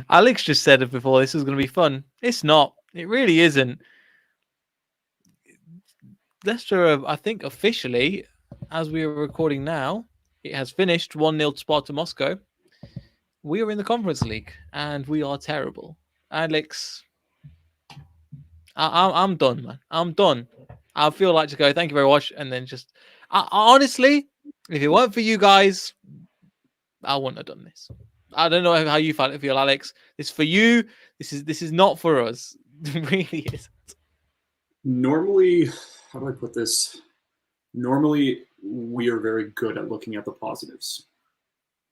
Alex just said it before. This is going to be fun. It's not. It really isn't. Leicester, I think officially, as we are recording now, it has finished 1-0 to Sparta Moscow. We are in the Conference League, and we are terrible. Alex, I'm done, man. I'm done. I feel like to go, thank you very much, and then just... honestly, if it weren't for you guys, I wouldn't have done this. I don't know how you feel, Alex. This is for you. This is not for us. It really is. Normally, how do I put this? Normally, we are very good at looking at the positives,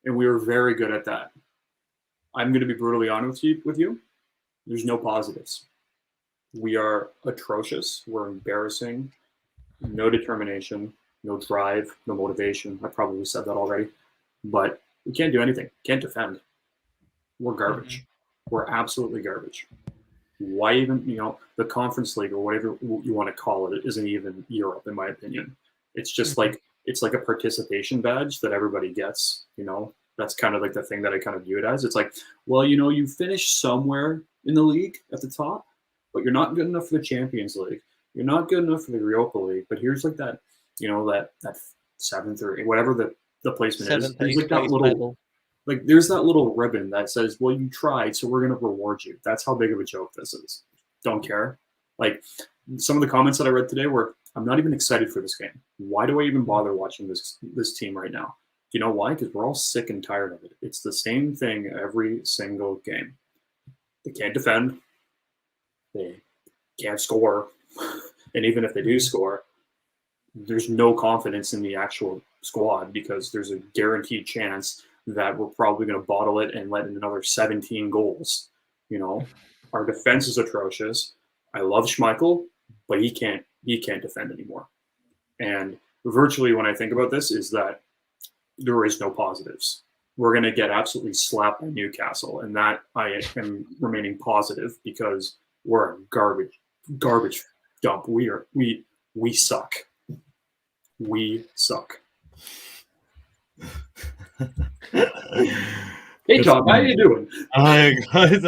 and we are very good at that. I'm going to be brutally honest with you. There's no positives. We are atrocious. We're embarrassing. No determination, no drive, no motivation. I probably said that already, but we can't do anything. Can't defend. We're garbage. Mm-hmm. We're absolutely garbage. Why even, the Conference League or whatever you want to call it isn't even Europe, in my opinion. It's just like, it's like a participation badge that everybody gets, That's kind of like the thing that I kind of view it as. It's like, well, you finished somewhere in the league at the top, but you're not good enough for the Champions League. You're not good enough for the Europa League. But here's like that, that seventh or whatever the placement is. There's like that little, there's that little ribbon that says, well, you tried, so we're going to reward you. That's how big of a joke this is. Don't care. Like some of the comments that I read today were, I'm not even excited for this game. Why do I even bother watching this team right now? Do you know why? Because we're all sick and tired of it. It's the same thing every single game. They can't defend. They can't score. And even if they do score, there's no confidence in the actual squad because there's a guaranteed chance that we're probably going to bottle it and let in another 17 goals. Our defense is atrocious. I love Schmeichel, but he can't defend anymore. And virtually when I think about this is that there is no positives. We're going to get absolutely slapped by Newcastle, and that I am remaining positive because we're a garbage dump. We suck. We suck. Hey Tom, how you doing? Hi guys.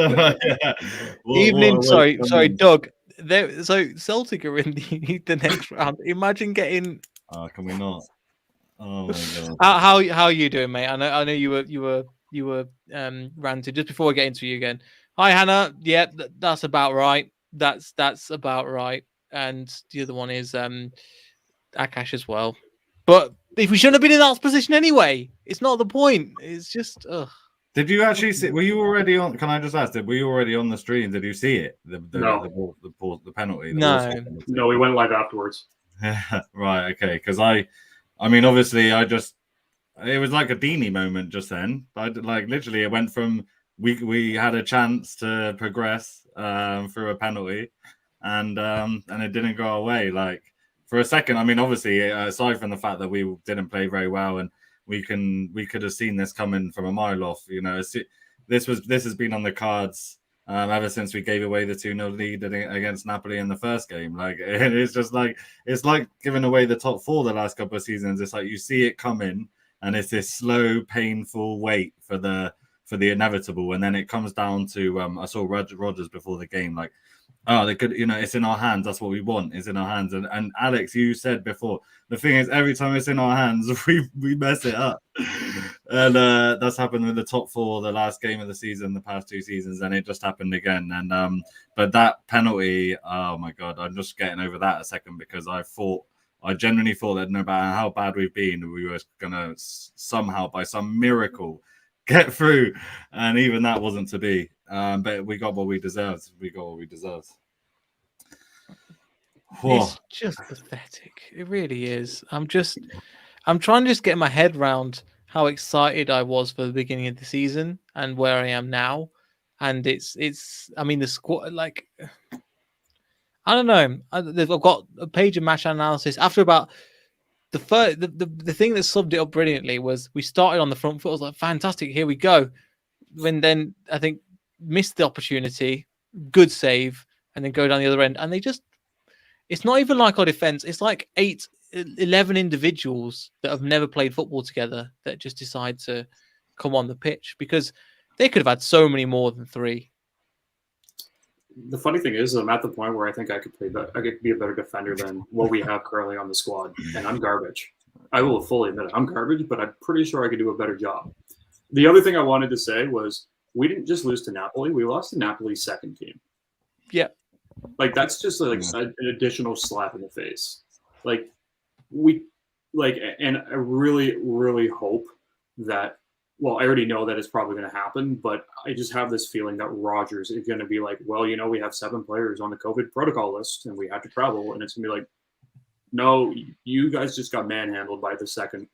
Evening. Sorry, Doug. So Celtic are in the next round. Imagine getting. Can we not? Oh my god. How are you doing, mate? I know you were ranted just before I get into you again. Hi Hannah. Yeah, that's about right. That's about right. And the other one is Akash as well. But if we shouldn't have been in that position anyway, it's not the point. It's just ugh. Did you actually see? Were you already on? Can I just ask? Were you already on the stream? Did you see it? The penalty. No, we went live afterwards. Right. Okay. Because I mean, obviously, it was like a Deeney moment just then. Literally, it went from we had a chance to progress through a penalty, and it didn't go away. Like for a second, I mean, obviously, aside from the fact that we didn't play very well and we could have seen this coming from a mile off. This has been on the cards ever since we gave away the 2-0 lead against Napoli in the first game. Like it's just like giving away the top four the last couple of seasons. It's like you see it coming, and it's this slow, painful wait for the inevitable, and then it comes down to I saw Rogers before the game like. Oh, they could, it's in our hands. That's what we want. It's in our hands. And Alex, you said before, the thing is, every time it's in our hands, we mess it up. And that's happened with the top four, the last game of the season, the past two seasons, and it just happened again. And but that penalty, oh my God, I'm just getting over that a second because I genuinely thought that no matter how bad we've been, we were gonna somehow, by some miracle, get through, and even that wasn't to be. But we got what we deserved. It's just pathetic. It really is. I'm trying to just get my head around how excited I was for the beginning of the season and where I am now. And it's. I mean, the squad. Like, I don't know. I've got a page of match analysis after about. The thing that subbed it up brilliantly was we started on the front foot. I was like, fantastic, here we go. When then I think missed the opportunity, good save, and then go down the other end. And it's not even like our defense. It's like 11 individuals that have never played football together that just decide to come on the pitch because They could have had so many more than 3. The funny thing is, I'm at the point where I think I could play, I could be a better defender than what we have currently on the squad, and I'm garbage. I will fully admit it. I'm garbage, but I'm pretty sure I could do a better job. The other thing I wanted to say was we didn't just lose to Napoli; we lost to Napoli's second team. Yeah, like that's just like an additional slap in the face. Like we, like, and I really, really hope that. Well, I already know that it's probably going to happen, but I just have this feeling that Rodgers is going to be like, well, we have 7 players on the COVID protocol list and we had to travel. And it's going to be like, no, you guys just got manhandled by the second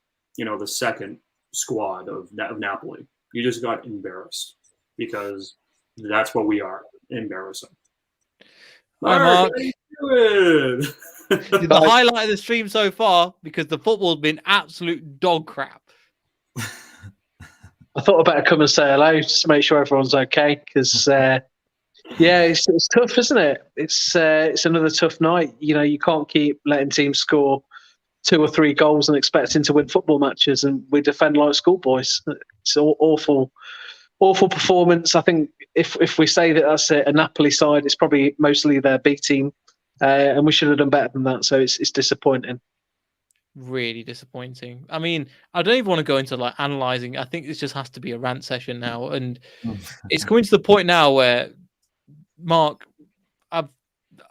squad of Napoli. You just got embarrassed because that's what we are, embarrassing. Hi, Mark. How you doing? The highlight of the stream so far, because the football's been absolute dog crap. I thought I'd better come and say hello just to make sure everyone's okay. Because it's tough, isn't it? It's another tough night. You can't keep letting teams score 2 or 3 goals and expecting to win football matches, and we defend like schoolboys. It's awful performance. I think if we say that that's a Napoli side, it's probably mostly their B team, and we should have done better than that. So it's disappointing. Really disappointing. I mean, I don't even want to go into like analyzing. I think this just has to be a rant session now, and it's coming to the point now where, Mark,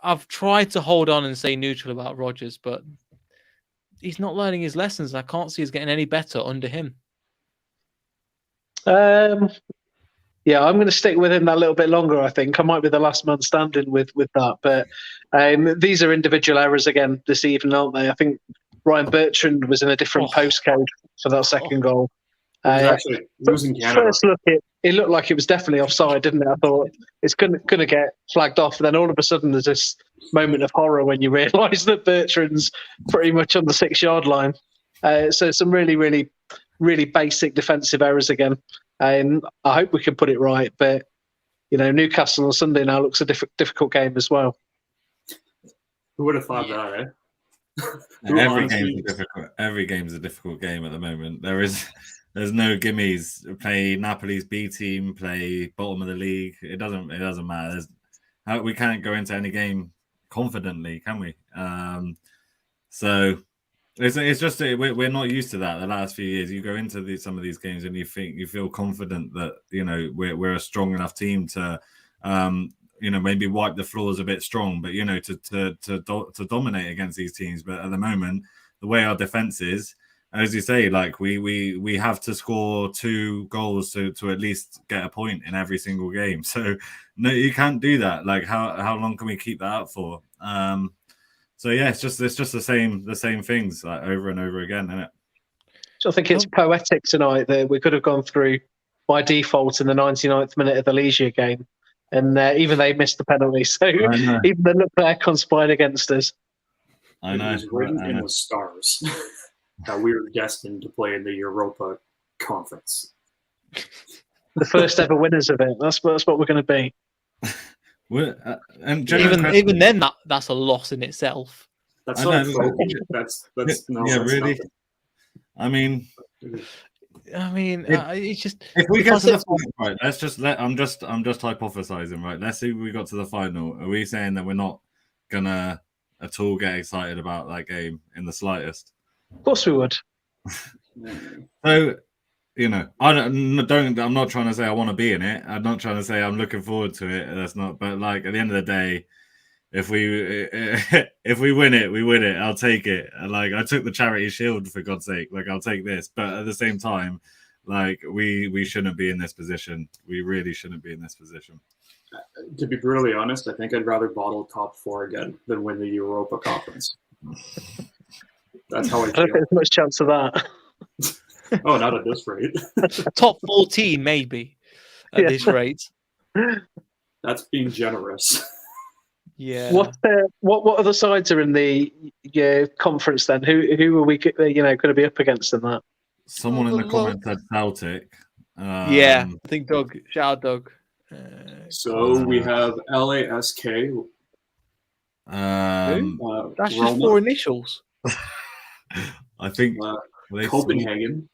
I've tried to hold on and stay neutral about Rodgers, but he's not learning his lessons. I can't see us getting any better under him. Yeah, I'm going to stick with him that little bit longer. I think I might be the last man standing with that, but these are individual errors again this evening, aren't they? I think Ryan Bertrand was in a different postcode for that second goal. Actually, it was in Canada. First look, it looked like it was definitely offside, didn't it? I thought it's going to get flagged off. And then all of a sudden, there's this moment of horror when you realise that Bertrand's pretty much on the 6-yard line. So some really, really, really basic defensive errors again. I hope we can put it right. But, Newcastle on Sunday now looks a difficult game as well. Who would have thought that, eh? Every game's a difficult game at the moment. There's no gimmies. Play Napoli's B team, play bottom of the league. It doesn't matter. We can't go into any game confidently, can we? So it's just we're not used to that. The last few years, you go into some of these games and you feel confident that we're a strong enough team to maybe wipe the floors a bit strong, but to dominate against these teams. But at the moment, the way our defense is, as you say, like we have to score 2 goals to at least get a point in every single game. So no, you can't do that. Like how long can we keep that up for? So yeah, it's just the same things like, over and over again, isn't it? So I think it's poetic tonight that we could have gone through by default in the 99th minute of the Leicester game. And even they missed the penalty, so even the look there conspired against us. I know. It was written in the stars that we were destined to play in the Europa Conference. The first ever winners of it. That's what we're going to be. And even then, that's a loss in itself. That's not a trophy. That's no. Yeah, that's really. nothing. I mean, it's just if we get to the final, right? I'm just hypothesizing, right? Let's say we got to the final. Are we saying that we're not gonna at all get excited about that game in the slightest? Of course we would. So, I'm not trying to say I want to be in it. I'm not trying to say I'm looking forward to it. That's not. But like at the end of the day, if we win it, we win it. I'll take it. Like I took the Charity Shield for God's sake. Like I'll take this. But at the same time, like we shouldn't be in this position. We really shouldn't be in this position. To be brutally honest, I think I'd rather bottle top 4 again than win the Europa Conference. That's how I feel. I don't think there's much chance of that. Oh, not at this rate. Top 14, maybe, at this rate. That's being generous. Yeah. What other sides are in the conference then? Who are we going to be up against in that? Someone in the comments said Celtic. I think Doug. Shout out Doug. So we have LASK. That's Roma. just 4 initials. I think Copenhagen.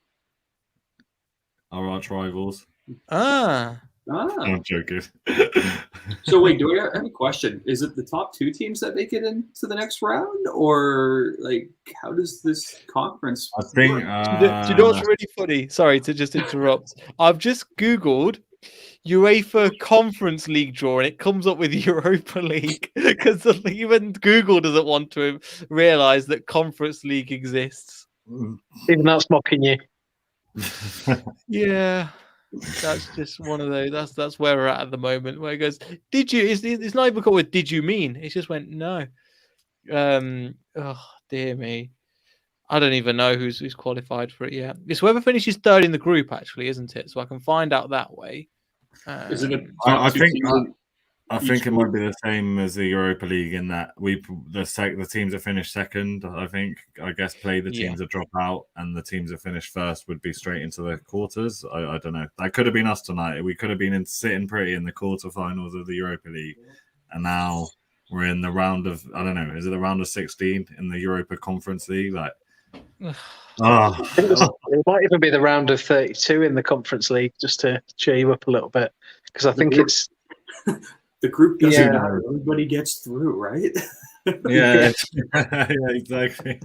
our arch rivals. Ah, Ah. I'm joking. So wait, do I have any question? Is it the top 2 teams that make it into the next round, or like how does this conference? I think. do you know what's really funny? Sorry to just interrupt. I've just Googled UEFA Conference League draw, and it comes up with Europa League because even Google doesn't want to realize that Conference League exists. Even that's mocking you. Yeah, that's just one of those. That's where we're at the moment. Where it goes, did you? It's not even called with "Did you mean?" It just went no. Oh dear me. I don't even know who's qualified for it yet. It's whoever finishes third in the group, actually, isn't it? So I can find out that way. Is it the I top 2 think teams in I each think it might group? be the same as the Europa League in that the teams that finish second, I guess play the teams that drop out, and the teams that finish first would be straight into the quarters. I don't know. That could have been us tonight. We could have been sitting pretty in the quarterfinals of the Europa League, and now we're in the round of, I don't know, is it the round of 16 in the Europa Conference League? Like, It might even be the round of 32 in the Conference League, just to cheer you up a little bit, because I think it's the group doesn't Yeah. matter. Everybody gets through, right? yeah, yeah, exactly.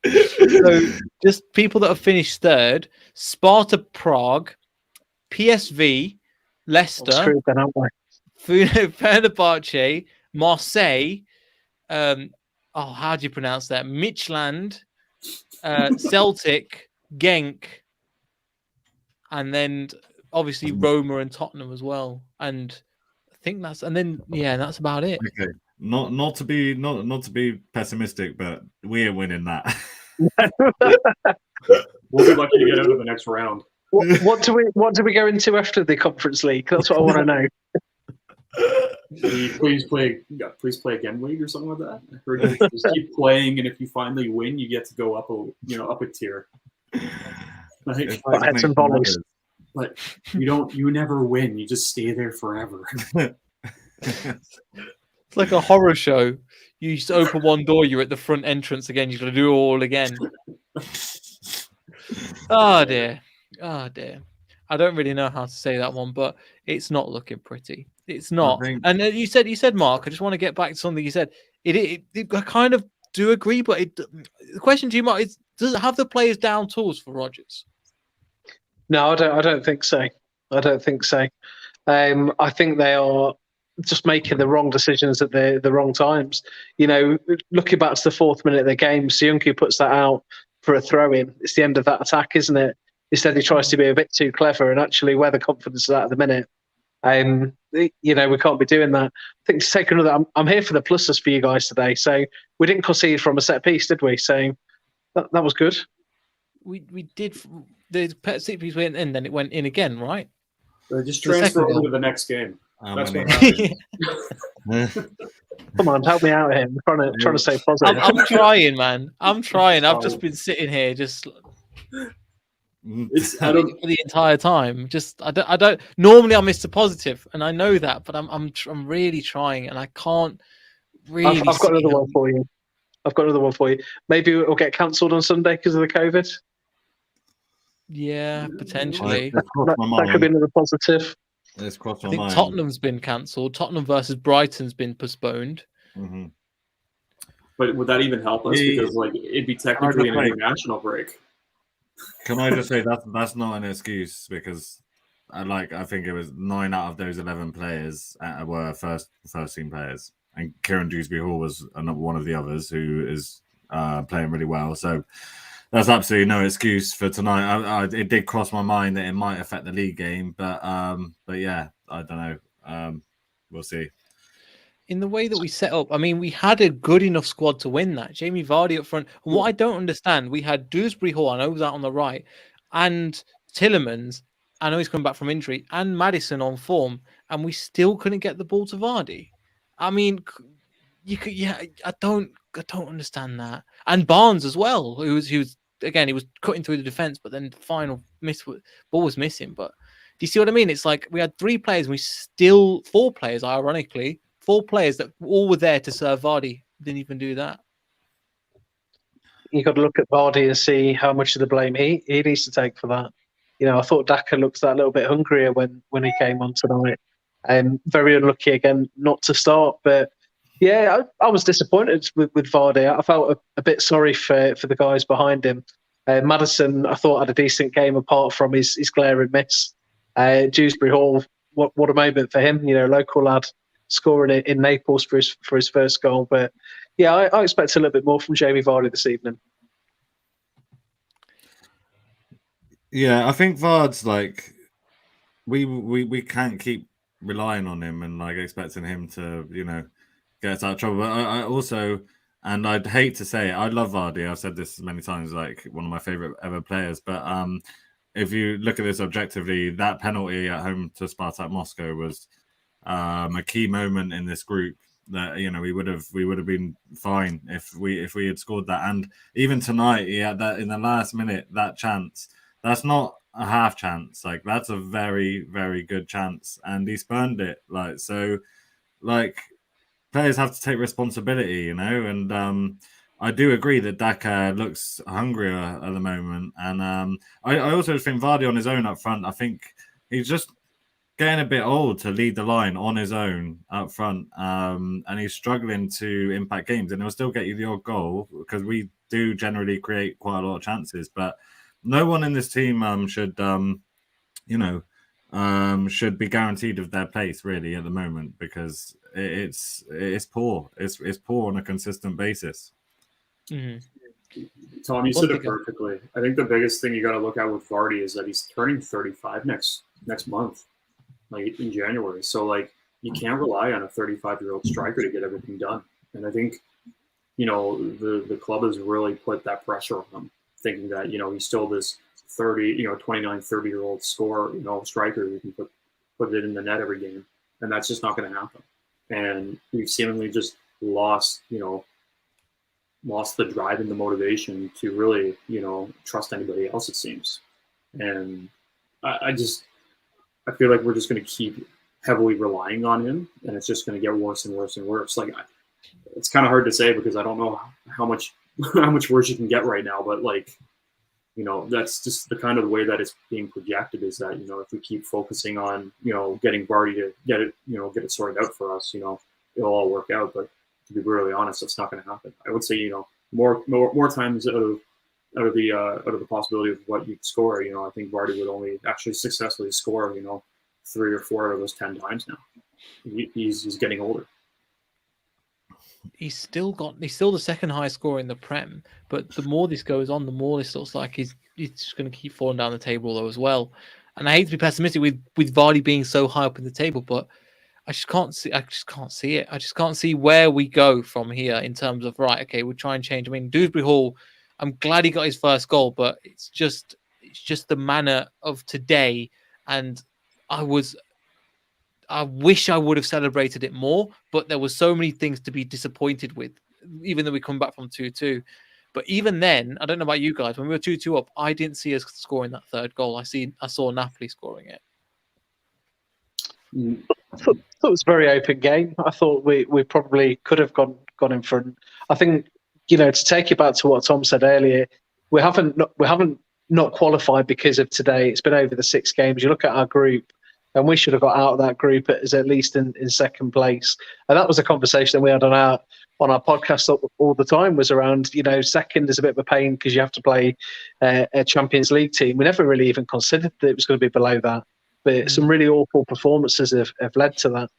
So just people that have finished third: Sparta Prague, PSV, Leicester, screwed then, aren't we? Fenerbahce, Marseille. How do you pronounce that? Midtjylland, Celtic, Genk, and then obviously Roma and Tottenham as well. And I think that's that's about it. Okay. Not to be pessimistic, but we are winning that. We'll be lucky to get out of the next round. What do we go into after the Conference League? That's what I want to know. Please play again league or something like that. I heard you just keep playing, and if you finally win, you get to go up a tier. Like, Heads and volleys. but you never win. You just stay there forever. It's like a horror show. You just open one door, you're at the front entrance again. You've got to do it all again. Oh dear. I don't really know how to say that one, but it's not looking pretty. It's not. And you said, Mark, I just want to get back to something you said. I kind of do agree, but the question to you, Mark, is: does it have the players down tools for Rodgers? No, I don't think so. I don't think so. I think they are just making the wrong decisions at the wrong times. Looking back to the 4th minute of the game, Siunki puts that out for a throw-in. It's the end of that attack, isn't it? Instead, he tries to be a bit too clever, and actually, where the confidence is at the minute, we can't be doing that. I think to take another, I'm here for the pluses for you guys today. So we didn't concede from a set piece, did we? So that was good. We did. The set piece went in, then it went in again, right? Just transfer over to the next game. That's what happens. Come on, help me out here. I'm trying to stay positive. I'm trying, man. I'm trying. I've just been sitting here just for the entire time. Just I don't. Normally, I'm Mr. Positive, and I know that, but I'm really trying, and I can't really. I've got another one for you. Maybe it'll get cancelled on Sunday because of the COVID. Yeah, potentially. That could be another positive. I think Tottenham's been cancelled. Tottenham versus Brighton's been postponed. Mm-hmm. But would that even help us? Because it'd be technically an international break. Can I just say that's not an excuse, because I think it was 9 out of those 11 players were first team players, and Kieran Dewsbury Hall was one of the others who is playing really well. So that's absolutely no excuse for tonight. It did cross my mind that it might affect the league game, but yeah, I don't know. We'll see. In the way that we set up, I mean, we had a good enough squad to win that. Jamie Vardy up front. And what I don't understand, we had Dewsbury Hall, I know he was out on the right, and Tielemans, I know he's come back from injury, and Maddison on form, and we still couldn't get the ball to Vardy. I mean, I don't understand that. And Barnes as well, who was again, he was cutting through the defense, but then the final ball was missing. But do you see what I mean? It's like we had 3 players, and we still 4 players, ironically. 4 players that all were there to serve Vardy. Didn't even do that. You got to look at Vardy and see how much of the blame he needs to take for that. I thought Daka looked that little bit hungrier when he came on tonight. Very unlucky again not to start, but yeah, I was disappointed with Vardy. I felt a bit sorry for the guys behind him. Maddison, I thought, had a decent game apart from his glaring miss. Dewsbury Hall, what a moment for him. Local lad scoring it in Naples for his first goal. But yeah, I expect a little bit more from Jamie Vardy this evening. Yeah, I think Vard's like we can't keep relying on him and like expecting him to get us out of trouble. But I also, and I'd hate to say it, I love Vardy. I've said this many times, like one of my favorite ever players. But if you look at this objectively, that penalty at home to Spartak Moscow was a key moment in this group. That we would have been fine if we had scored that. And even tonight, he had that in the last minute, that chance. That's not a half chance. Like that's a very, very good chance, and he spurned it. Like players have to take responsibility, And I do agree that Daka looks hungrier at the moment, and I also think Vardy on his own up front. I think he's just getting a bit old to lead the line on his own up front, and he's struggling to impact games. And he'll still get you the odd goal because we do generally create quite a lot of chances, but no one in this team should be guaranteed of their place really at the moment because it's poor. It's poor on a consistent basis. Mm-hmm. Tom, you said it perfectly. I think the biggest thing you got to look at with Vardy is that he's turning 35 next month, like in January. So like you can't rely on a 35-year-old striker to get everything done. And I think the club has really put that pressure on him, thinking that he's still this 29, 30-year-old striker who can put it in the net every game, and that's just not going to happen. And we've seemingly just lost the drive and the motivation to really trust anybody else, it seems. And I feel like we're just going to keep heavily relying on him, and it's just going to get worse and worse and worse. Like it's kind of hard to say because I don't know how much worse you can get right now, but like that's just the kind of the way that it's being projected is that if we keep focusing on getting Vardy to get it sorted out for us, it'll all work out. But to be brutally honest, that's not going to happen. I would say more times out of the possibility of what you'd score, I think Vardy would only actually successfully score 3 or 4 out of those 10 times now. He's getting older. He's still the second highest scorer in the Prem, but the more this goes on, the more this looks like he's just going to keep falling down the table though as well. And I hate to be pessimistic with Vardy being so high up in the table, but I just can't see it. I just can't see where we go from here in terms of right. Okay, we'll try and change. I mean, Dewsbury Hall, I'm glad he got his first goal, but it's just the manner of today, and I wish I would have celebrated it more, but there were so many things to be disappointed with, even though we come back from 2-2. But even then, I don't know about you guys, when we were 2-2 up, I didn't see us scoring that third goal. I saw Napoli scoring it. I thought it was a very open game. I thought we probably could have gone in front. I think, to take it back to what Tom said earlier, we haven't not qualified because of today. It's been over the 6 games. You look at our group, and we should have got out of that group as at least in second place. And that was a conversation that we had on our podcast all the time, was around, second is a bit of a pain because you have to play a Champions League team. We never really even considered that it was going to be below that. But some really awful performances have led to that.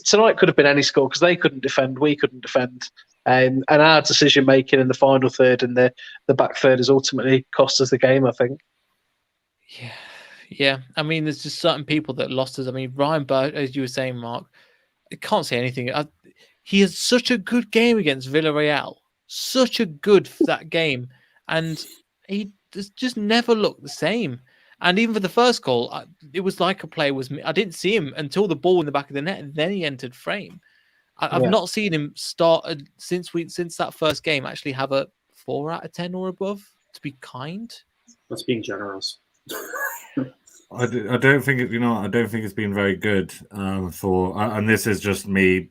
Tonight could have been any score because they couldn't defend, we couldn't defend. And our decision-making in the final third and the back third has ultimately cost us the game, I think. Yeah. I mean, there's just certain people that lost us. I mean, Ryan Bird, as you were saying, Mark, I can't say anything. He has such a good game against Villarreal. Such a good for that game. And he just never looked the same. And even for the first goal, it was like a player was... I didn't see him until the ball in the back of the net, and then he entered frame. I've not seen him start since that first game actually have a 4 out of 10 or above, to be kind. That's being generous. I don't think it. I don't think it's been very good for. And this is just me,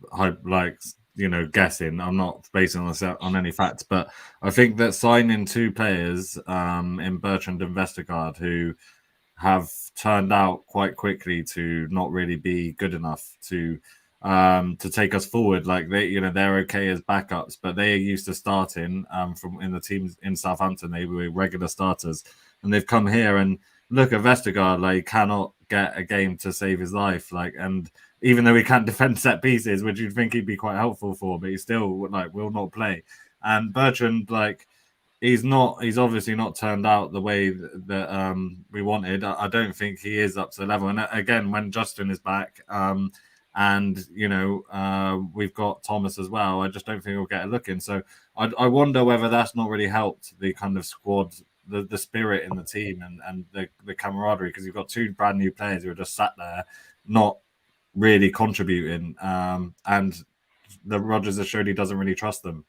guessing. I'm not basing this on any facts, but I think that signing 2 players in Bertrand and Vestergaard, who have turned out quite quickly to not really be good enough to take us forward. Like they're okay as backups, but they used to starting from in the teams in Southampton. They were regular starters, and they've come here and look at Vestergaard. Like, cannot get a game to save his life. Like, and even though he can't defend set pieces, which you'd think he'd be quite helpful for, but he still will not play. And Bertrand, like, he's obviously not turned out the way that we wanted. I don't think he is up to the level. And again, when Justin is back, and we've got Thomas as well, I just don't think we'll get a look in. So I wonder whether that's not really helped the kind of squad, the spirit in the team and the camaraderie, because you've got two brand new players who are just sat there not really contributing, and the Rodgers has showed he doesn't really trust them.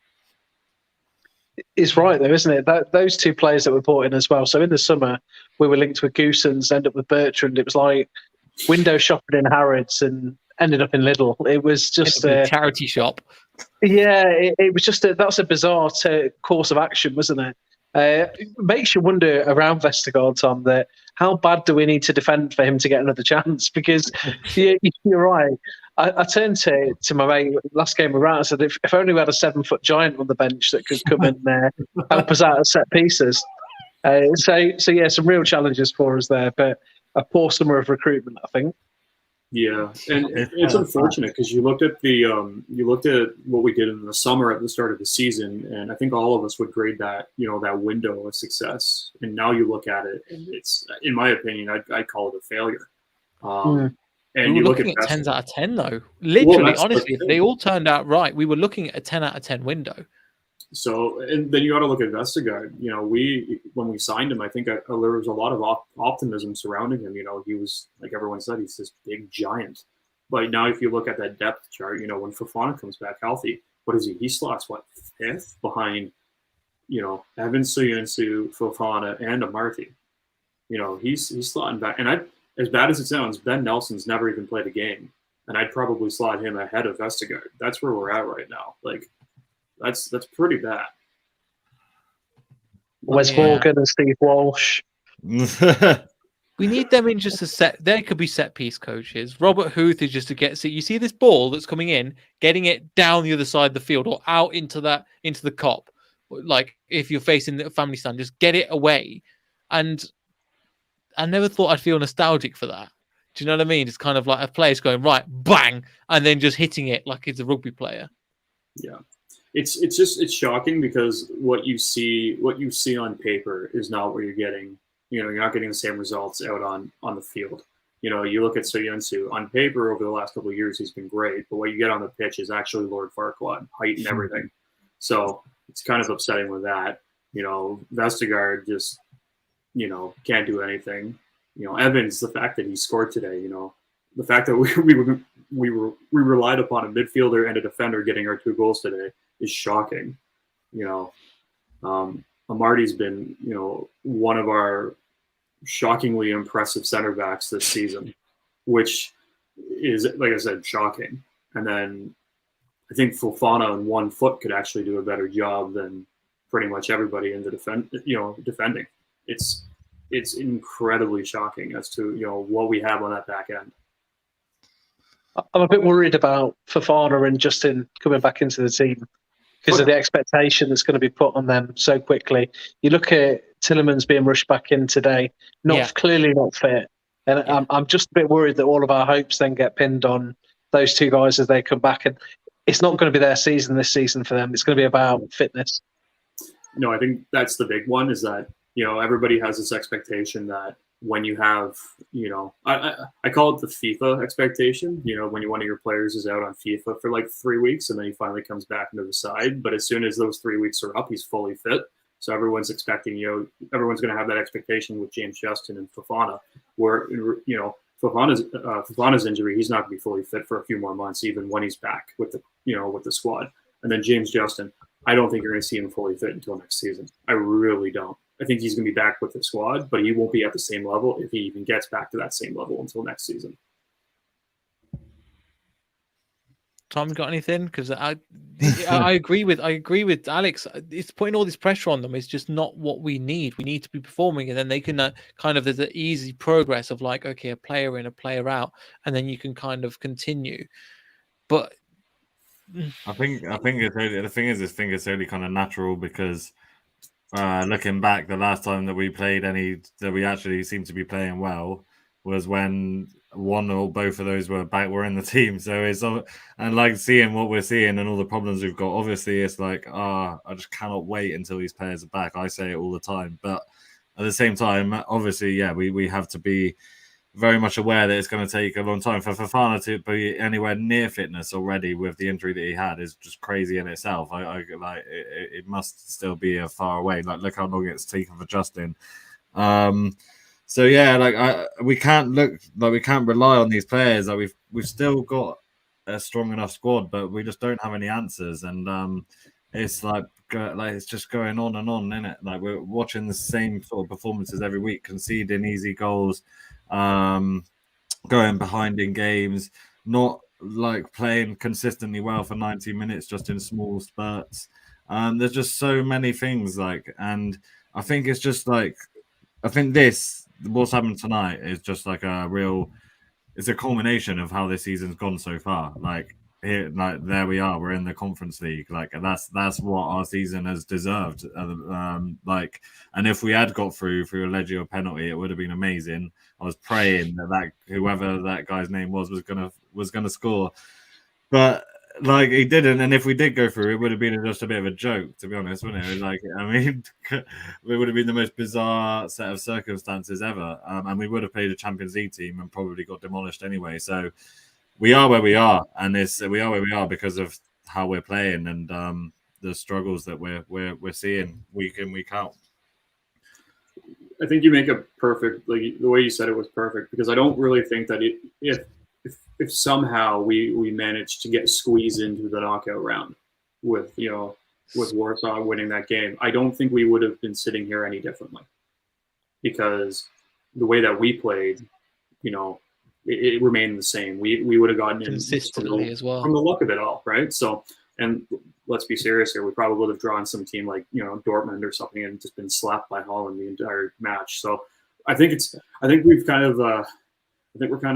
It's right though, isn't it? Those two players that were brought in as well. So in the summer, we were linked with Goosens, ended up with Bertrand. It was like window shopping in Harrods and ended up in Lidl. It was just a charity shop. Yeah, it was just that was a bizarre course of action, wasn't it? It makes you wonder around Vestergaard, Tom, that how bad do we need to defend for him to get another chance? Because you're right. I turned to my mate last game around and said, if only we had a 7-foot giant on the bench that could come in there, help us out at set pieces. So yeah, some real challenges for us there, but a poor summer of recruitment, I think. Yeah, and it's unfortunate because you looked at what we did in the summer at the start of the season, and I think all of us would grade that that window a success. And now you look at it, and it's, in my opinion, I'd call it a failure. And we were looking at 10s out of 10 though. Literally, honestly, if they all turned out right, we were looking at a 10 out of 10 window. So, and then you got to look at Vestergaard. When we signed him, I think there was a lot of optimism surrounding him. He was, like everyone said, he's this big giant. But now, if you look at that depth chart, when Fofana comes back healthy, what is he? He slots fifth behind, Evans, Soyuncu, Fofana, and Amartey. He's slotting back. And as bad as it sounds, Ben Nelson's never even played a game, and I'd probably slot him ahead of Vestergaard. That's where we're at right now. Like, that's pretty bad. Wes Morgan and Steve Walsh. We need them in just a set. There could be set piece coaches. Robert Huth is just to get. So you see this ball that's coming in, getting it down the other side of the field or out into the cop. Like, if you're facing the family stand, just get it away. And I never thought I'd feel nostalgic for that. Do you know what I mean? It's kind of like a player's going right, bang, and then just hitting it like it's a rugby player. Yeah. It's shocking because what you see on paper is not what you're getting. You're not getting the same results out on the field. You look at Soyuncu on paper over the last couple of years, he's been great, but what you get on the pitch is actually Lord Farquaad, height and everything. So it's kind of upsetting with that. Vestergaard just can't do anything. Evans, the fact that he scored today, the fact that we relied upon a midfielder and a defender getting our 2 goals today is shocking. Amartey's been, one of our shockingly impressive center backs this season, which is, like I said, shocking. And then I think Fofana on 1 foot could actually do a better job than pretty much everybody in the defending. It's incredibly shocking as to what we have on that back end. I'm a bit worried about Fofana and Justin coming back into the team because of the expectation that's going to be put on them so quickly. You look at Tillemans being rushed back in today, clearly not fit. And I'm just a bit worried that all of our hopes then get pinned on those 2 guys as they come back. And it's not going to be their season this season for them. It's going to be about fitness. No, I think that's the big one, is that, everybody has this expectation that when you have, I call it the FIFA expectation, when one of your players is out on FIFA for like 3 weeks and then he finally comes back into the side. But as soon as those 3 weeks are up, he's fully fit. So everyone's expecting, everyone's going to have that expectation with James Justin and Fofana, where, Fofana's injury, he's not going to be fully fit for a few more months, even when he's back with the squad. And then James Justin, I don't think you're going to see him fully fit until next season. I really don't. I think he's going to be back with the squad, but he won't be at the same level if he even gets back to that same level until next season. Tom got anything? Because I agree with Alex. It's putting all this pressure on them. It's just not what we need. We need to be performing, and then they can kind of, there's an easy progress of like, okay, a player in, a player out, and then you can kind of continue. But I think it's only, the thing is, I think it's only kind of natural because looking back, the last time that we played that we actually seemed to be playing well was when one or both of those were in the team. So it's and like seeing what we're seeing and all the problems we've got. Obviously, it's like I just cannot wait until these players are back. I say it all the time, but at the same time, obviously, yeah, we have to be very much aware that it's going to take a long time for Fofana to be anywhere near fitness already with the injury that he had is just crazy in itself. I like it must still be a far away. Like look how long it's taken for Justin. So yeah, like we can't rely on these players. Like we've still got a strong enough squad, but we just don't have any answers. And it's like it's just going on and on, isn't it? Like we're watching the same sort of performances every week, conceding easy goals, going behind in games, not like playing consistently well for 90 minutes, just in small spurts. There's just so many things and I think it's just like, I think what's happened tonight is just like it's a culmination of how this season's gone so far. Like here, like there we are, we're in the Conference League. Like that's what our season has deserved. And if we had got through a Legio penalty, it would have been amazing. I was praying that whoever that guy's name was gonna score, but like he didn't. And if we did go through, it would have been just a bit of a joke, to be honest, wouldn't it? Like, I mean, it would have been the most bizarre set of circumstances ever, and we would have played a Champions League team and probably got demolished anyway. So we are where we are, and we are where we are because of how we're playing and the struggles that we're seeing week in, week out. I think you make a perfect, like the way you said it was perfect, because I don't really think that if somehow we managed to get squeezed into the knockout round with Warsaw winning that game, I don't think we would have been sitting here any differently, because the way that we played, it remained the same. We would have gotten in consistently as well from the look of it all, right? So, and let's be serious here, we probably would have drawn some team like Dortmund or something and just been slapped by Holland the entire match. So I think we're kind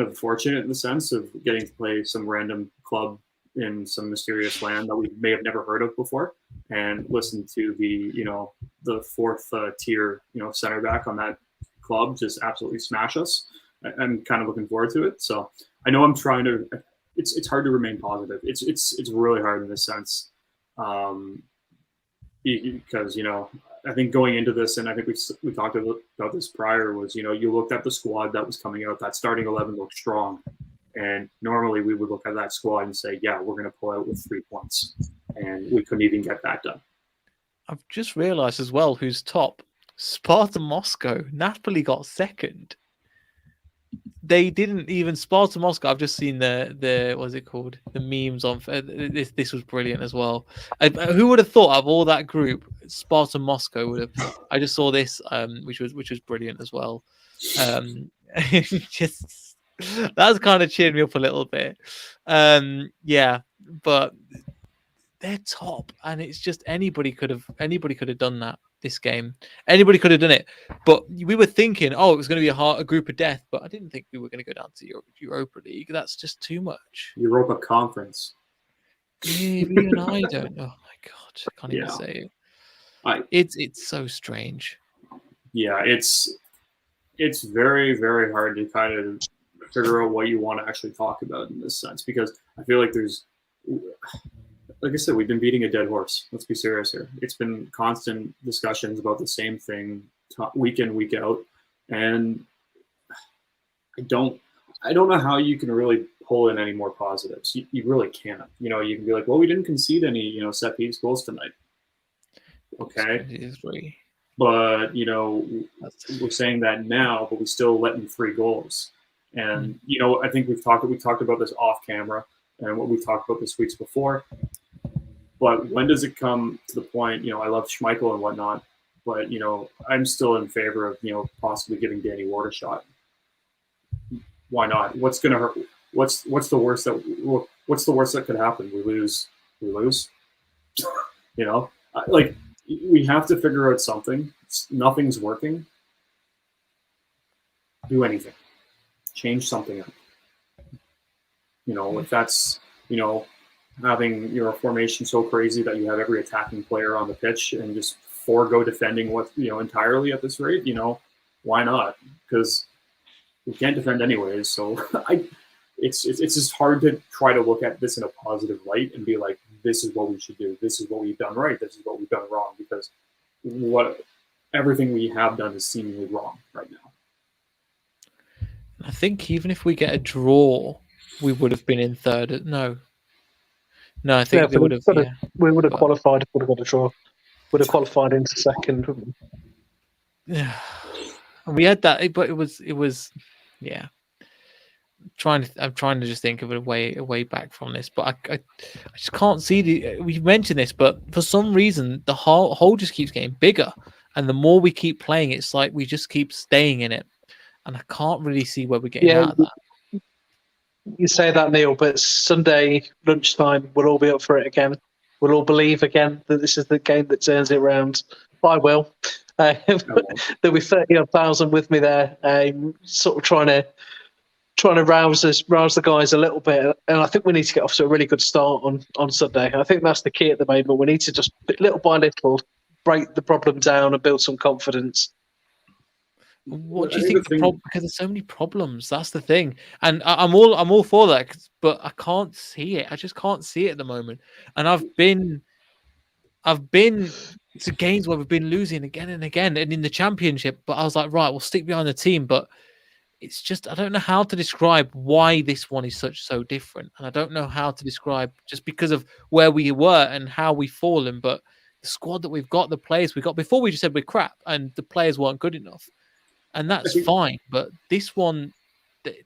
of fortunate in the sense of getting to play some random club in some mysterious land that we may have never heard of before, and listen to the fourth tier center back on that club just absolutely smash us. I'm kind of looking forward to it. So I know I'm trying to. It's hard to remain positive. It's really hard in this sense, because I think going into this, and I think we talked about this prior, was you looked at the squad that was coming out. That starting 11 looked strong, and normally we would look at that squad and say, yeah, we're going to pull out with 3 points, and we couldn't even get that done. I've just realised as well who's top. Sparta Moscow. Napoli got second. They didn't even Sparta Moscow. I've just seen the what's it called? The memes on this was brilliant as well. Who would have thought of all that group, Sparta Moscow would have? I just saw this, which was brilliant as well. Just that's kind of cheered me up a little bit. Yeah, but they're top, and it's just anybody could have done that. This game, anybody could have done it, but we were thinking, it was going to be a group of death. But I didn't think we were going to go down to Europa League. That's just too much. Europa Conference. Yeah, even I don't. Oh my god, I can't even say it. It's so strange. Yeah, it's very, very hard to kind of figure out what you want to actually talk about in this sense, because I feel like there's. Like I said, we've been beating a dead horse. Let's be serious here. It's been constant discussions about the same thing week in, week out. And I don't know how you can really pull in any more positives. You really can't. You can be like, well, we didn't concede any, set piece goals tonight. Okay. But, we're saying that now, but we still let in 3 goals. And, I think we talked about this off camera and what we talked about this weeks before. But when does it come to the point, I love Schmeichel and whatnot, but, I'm still in favor of, possibly giving Danny Ward a shot. Why not? What's going to hurt? What's the worst that what's the worst that could happen? We lose. You know, like we have to figure out something. Nothing's working. Do anything. Change something up. You know, if that's, you know, having your formation so crazy that you have every attacking player on the pitch and just forego defending what, you know, entirely at this rate, you know, why not? Because we can't defend anyways. So it's just hard to try to look at this in a positive light and be like, this is what we should do. This is what we've done right. This is what we've done wrong, because everything we have done is seemingly wrong right now. I think even if we get a draw, we would have been in third. No, I think they would have. Yeah. We would have qualified if we would have got a draw. Would have qualified into second. Yeah, and we had that, but it was, yeah. I'm trying to just think of a way back from this, but I just can't see we mentioned this, but for some reason the hole just keeps getting bigger, and the more we keep playing, it's like we just keep staying in it, and I can't really see where we're getting out of that. You say that, Neil, but Sunday lunchtime we'll all be up for it again. We'll all believe again that this is the game that turns it around. I will. There'll be 30,000 with me there, sort of trying to rouse the guys a little bit, and I think we need to get off to a really good start on Sunday. I think that's the key at the moment. We need to just little by little break the problem down and build some confidence. What do you think? Because there's so many problems. That's the thing, and I'm all for that, but I can't see it. I just can't see it at the moment. And I've been to games where we've been losing again and again, and in the championship. But I was like, right, we'll stick behind the team, but it's just I don't know how to describe why this one is so different, and I don't know how to describe just because of where we were and how we've fallen. But the squad that we've got, the players we got before, we just said we're crap, and the players weren't good enough. And that's fine, but this one,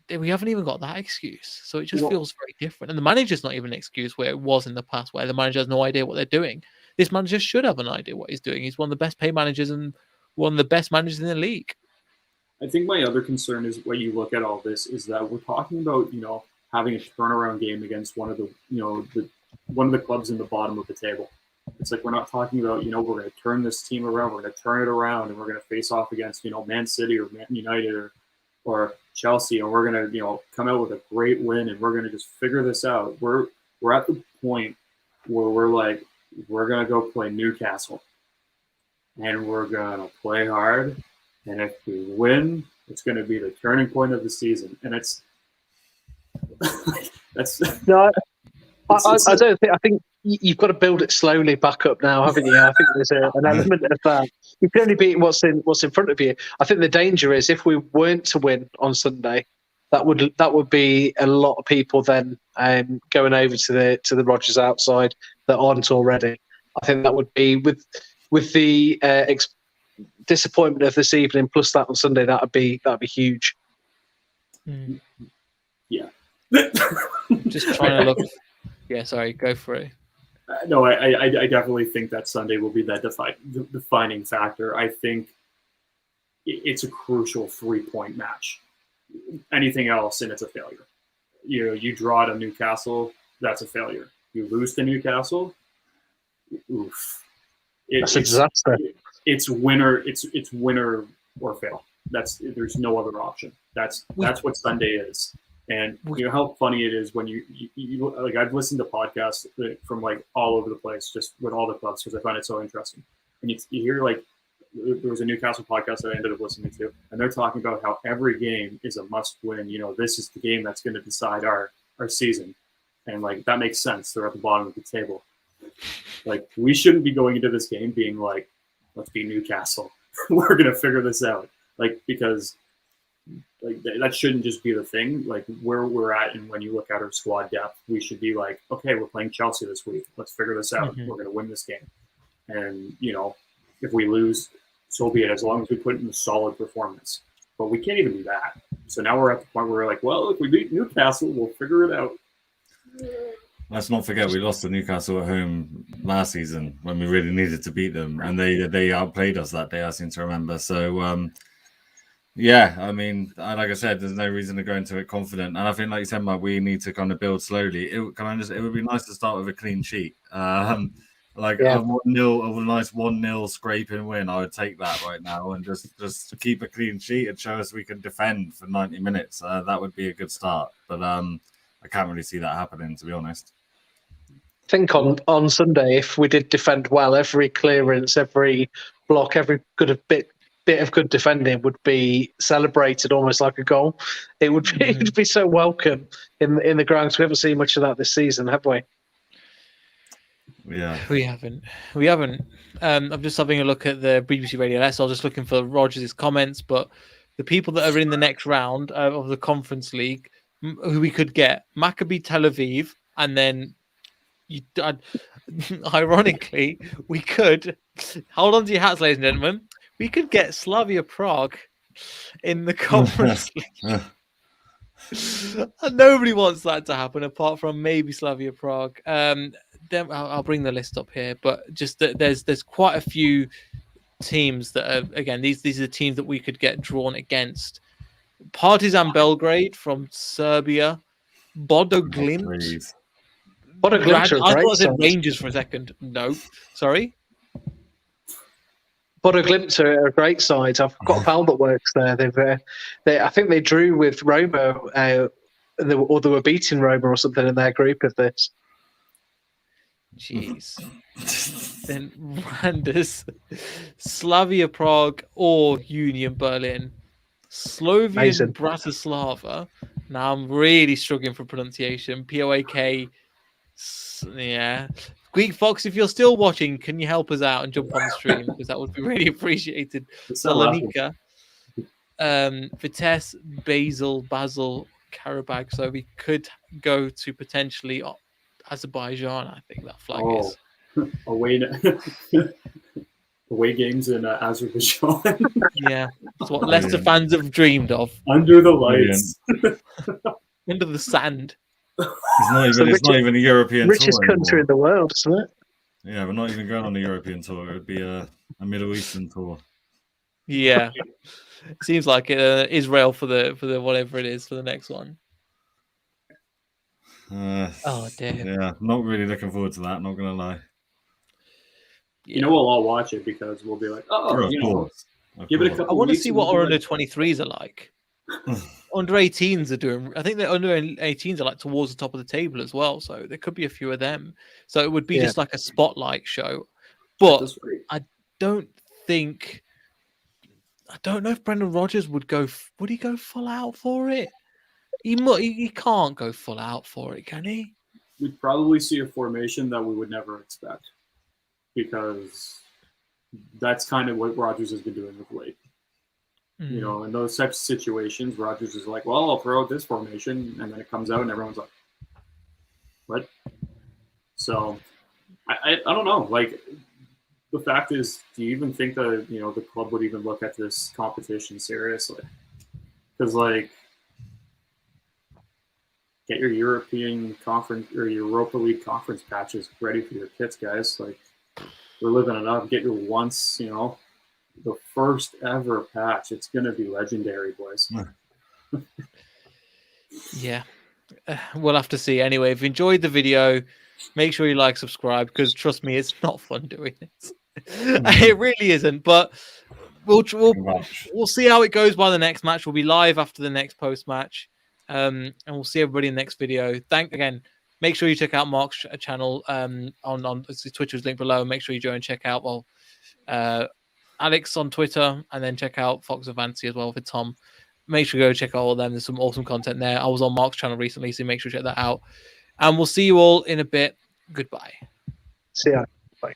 we haven't even got that excuse. So it just feels very different. And the manager's not even an excuse where it was in the past, where the manager has no idea what they're doing. This manager should have an idea what he's doing. He's one of the best paid managers and one of the best managers in the league. I think my other concern is when you look at all this is that we're talking about, you know, having a turnaround game against one of the clubs in the bottom of the table. It's like we're not talking about, you know, we're going to turn this team around, we're going to turn it around, and we're going to face off against, you know, Man City or Man United or Chelsea, and we're going to, you know, come out with a great win, and we're going to just figure this out. We're at the point where we're like, we're going to go play Newcastle, and we're going to play hard, and if we win, it's going to be the turning point of the season, and it's that's no. I don't think. I think you've got to build it slowly back up now, haven't you? I think there's an element of that. You can only beat what's in front of you. I think the danger is if we weren't to win on Sunday, that would be a lot of people then going over to the Rodgers outside that aren't already. I think that would be with the disappointment of this evening plus that on Sunday. That'd be huge. Yeah. Just trying to look. Yeah, sorry, go for it. No, I definitely think that Sunday will be that defining factor. I think it's a crucial 3-point match. Anything else, and it's a failure. You draw to Newcastle, that's a failure. You lose to Newcastle, oof. That's a disaster. It's winner. It's winner or fail. There's no other option. That's what Sunday is. And you know how funny it is when you like I've listened to podcasts from like all over the place just with all the clubs because I find it so interesting. And you hear like there was a Newcastle podcast that I ended up listening to, and they're talking about how every game is a must win. You know, this is the game that's going to decide our season, and like that makes sense. They're at the bottom of the table. Like we shouldn't be going into this game being like, let's be Newcastle. We're going to figure this out. Like because. Like that shouldn't just be the thing. Like where we're at, and when you look at our squad depth, we should be like, okay, we're playing Chelsea this week. Let's figure this out. We're going to win this game. And you know, if we lose, so be it. As long as we put in a solid performance. But we can't even do that. So now we're at the point where we're like, well, if we beat Newcastle, we'll figure it out. Let's not forget we lost to Newcastle at home last season when we really needed to beat them, and they outplayed us that day. I seem to remember. So. Yeah, I mean, like I said, there's no reason to go into it confident, and I think, like you said, Mike, we need to kind of build slowly. It would be nice to start with a clean sheet, like Yeah. a 1-0, a nice 1-0 scraping win. I would take that right now, and just keep a clean sheet and show us we can defend for 90 minutes. That would be a good start, but I can't really see that happening, to be honest. I think on Sunday, if we did defend well, every clearance, every block, every bit of good defending would be celebrated almost like a goal. It would be, it'd be so welcome in the grounds. We haven't seen much of that this season, have we? Yeah, we haven't. I'm just having a look at the BBC Radio Leicester. I was just looking for Rogers' comments, but the people that are in the next round of the Conference League, who we could get, Maccabi Tel Aviv, and then ironically, we could hold on to your hats, ladies and gentlemen. We could get Slavia Prague in the Conference League. Nobody wants that to happen, apart from maybe Slavia Prague. Then I'll bring the list up here, but just that there's quite a few teams that are, again, these are the teams that we could get drawn against. Partizan Belgrade from Serbia, Bodo Glimt. Bodo Glimt are I great. thought I said Rangers for a second. No, sorry. Bodo Glimt are a great side. I've got a pal that works there. I think they drew with Roma, or they were beating Roma or something in their group of this. Jeez. Then Randers, Slavia Prague, or Union Berlin. Slovian Amazing. Bratislava. Now I'm really struggling for pronunciation. POAK. Yeah. Greek Fox, if you're still watching, can you help us out and jump on the stream? Because that would be really appreciated. Salonika, Vitesse, Basel, Karabakh. So we could go to potentially Azerbaijan, I think that flag is. Away games in Azerbaijan. Yeah, that's what Leicester fans have dreamed of. Under the lights. Under the sand. It's not even a European richest tour country in the world, isn't it? Yeah, we're not even going on a European tour. It would be a Middle Eastern tour. Yeah, it seems like Israel for the whatever it is for the next one. Oh dear. Yeah, not really looking forward to that. Not gonna lie. Yeah. You know, we'll all watch it because we'll be like, give it a couple. I want to see what our under 23s are like. Under 18s are doing. I think the under 18s are like towards the top of the table as well. So there could be a few of them. So it would be just like a spotlight show. But I don't know if Brendan Rodgers would go. Would he go full out for it? He can't go full out for it, can he? We'd probably see a formation that we would never expect, because that's kind of what Rodgers has been doing of late. You know, in those types of situations, Rodgers is like, well, I'll throw out this formation, and then it comes out and everyone's like, what? So I don't know. Like, the fact is, do you even think that, you know, the club would even look at this competition seriously? Because, like, get your European conference or Europa League conference patches ready for your kits, guys. Like, we're living it up. Get your once, you know, the first ever patch. It's going to be legendary, boys. Yeah. We'll have to see. Anyway, if you enjoyed the video, make sure you like, subscribe, because trust me, it's not fun doing it. It really isn't. But we'll see how it goes by the next match. We'll be live after the next post match. And we'll see everybody in the next video. Make sure you check out Mark's channel on Twitter's link below. Make sure you go and check out Alex on Twitter, and then check out Fox of Fancy as well for Tom. Make sure you go check out all of them. There's some awesome content there. I was on Mark's channel recently, so make sure you check that out. And we'll see you all in a bit. Goodbye. See ya. Bye.